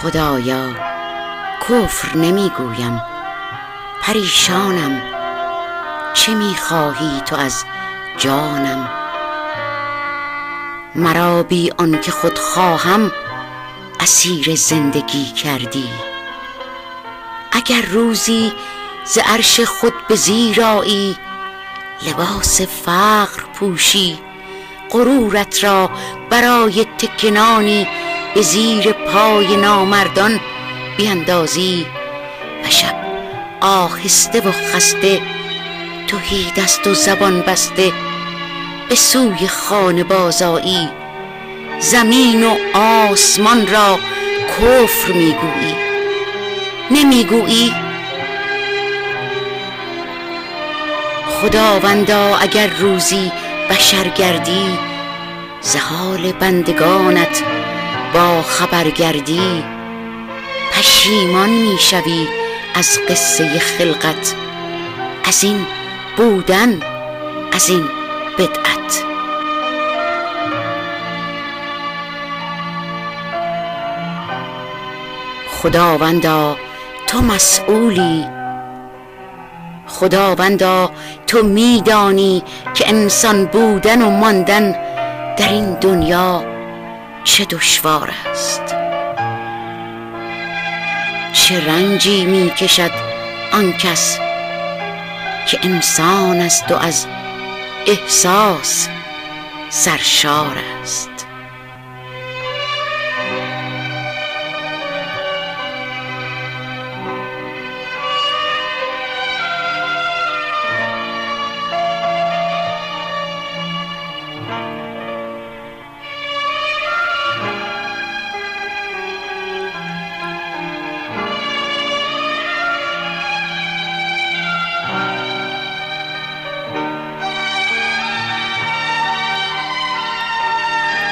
خدایا کفر نمیگویم، پریشانم، چه میخواهی تو از جانم؟ مرا بی آنکه خود خواهم اسیر زندگی کردی. اگر روزی ز عرش خود به زیر آیی، لباس فقر پوشی، غرورت را برای تکنانی به زیر پای نامردان بیندازی و شب آهسته و خسته تهی دست و زبان بسته به سوی خانه بازآیی، زمین و آسمان را کفر میگویی. نمیگویی؟ خداوندا اگر روزی بشر گردی، ز حال بندگانت با خبر گردی، پشیمان میشوی از قصه خلقت، از این بودن، از این بدعت. خداوندا تو مسئولی، خداوندا تو میدانی که انسان بودن و ماندن در این دنیا چه دشوار است. چه رنجی میکشد آن کس که انسان است و از احساس سرشار است.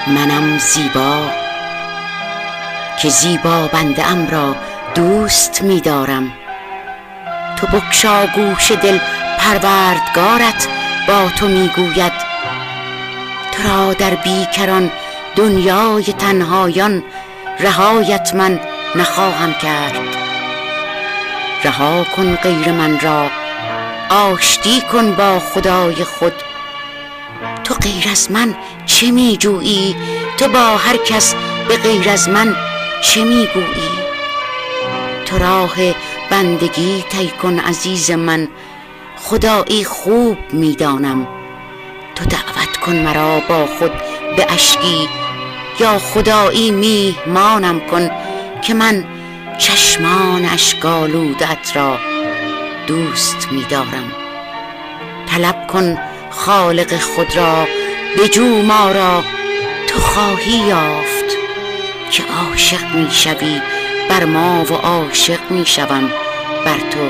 منم زیبا که زیبا بنده ام را دوست می‌دارم. تو بگشا گوش دل، پروردگارت با تو میگوید، تو را در بیکران دنیای تنهایان رهایت من نخواهم کرد. رها کن غیر من را، آشتی کن با خدای خود. تو غیر از من چه میجویی؟ تو با هر کس به غیر از من چه میگویی؟ تو راه بندگی طی کن عزیز من، خدایی خوب میدانم. تو دعوت کن مرا با خود به اشکی، یا خدایی میهمانم کن که من چشمان اشک‌آلوده‌ات را دوست میدارم. طلب کن خالق خود را، بجو ما را، تو خواهی یافت که عاشق میشوی بر ما و عاشق میشوم بر تو،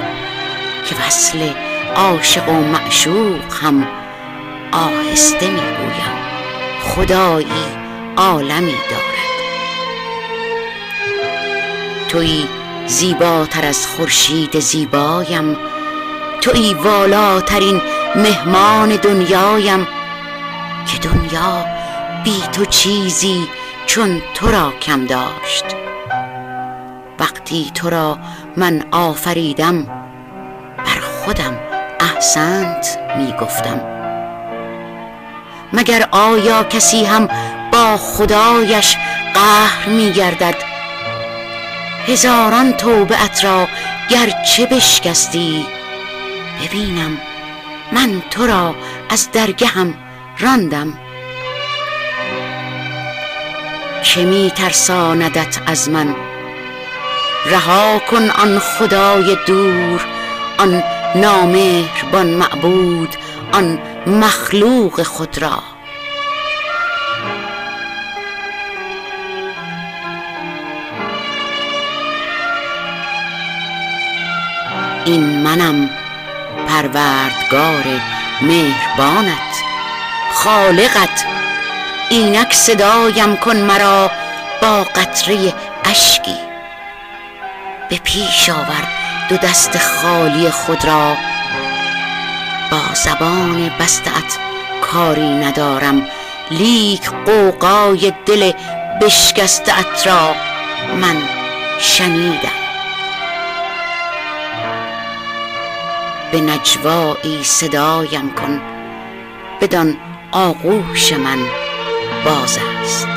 که وصل عاشق و معشوق هم آهسته میگویم خدایی عالمی دارد. تویی زیباتر از خورشید زیبایم، تویی والاترین مهمان دنیایم، که دنیا بی تو چیزی چون تو را کم داشت. وقتی تو را من آفریدم، بر خودم احسنت می گفتم. مگر آیا کسی هم با خدایش قهر می گردد؟ هزاران توبه ات را گرچه بشکستی، ببینم من تو را از درگهم راندم. که می ترساندت از من؟ رها کن آن خدای دور، آن نامهربان معبود، آن مخلوق خود را. این منم، پروردگار مهربانت، خالقت. اینک صدایم کن مرا با قطره اشکی. به پیش آور دو دست خالی خود را، با زبان بسته‌ات کاری ندارم، لیک غوغای دل بشکسته‌ات را من شنیدم. به نجوایی صدایم کن، بدان آغوش من باز است.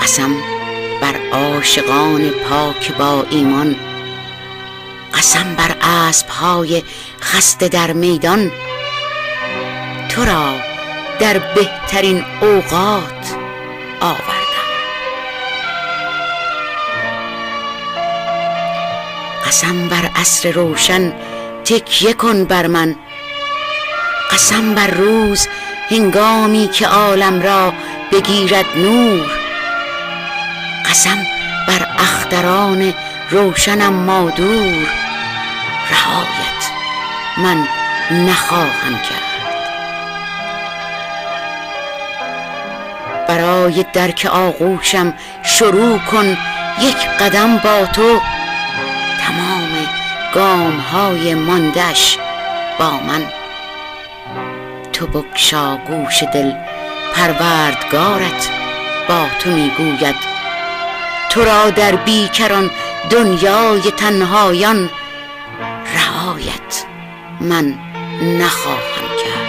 قسم بر عاشقان پاک با ایمان، قسم بر اسب‌های خسته در میدان، تو را در بهترین اوقات آوردم. قسم بر عصر روشن تکیه کن بر من، قسم بر روز هنگامی که عالم را بگیرد نور، قسم بر اختران روشنم مادور، رهایت من نخواهم کرد. برای درک آغوشم شروع کن یک قدم با تو، تمام گام‌های مانده‌اش با من. تو بگشا گوش دل، پروردگارت با تو میگوید، تو را در بیکران دنیای تنهایان رهایت من نخواهم کرد.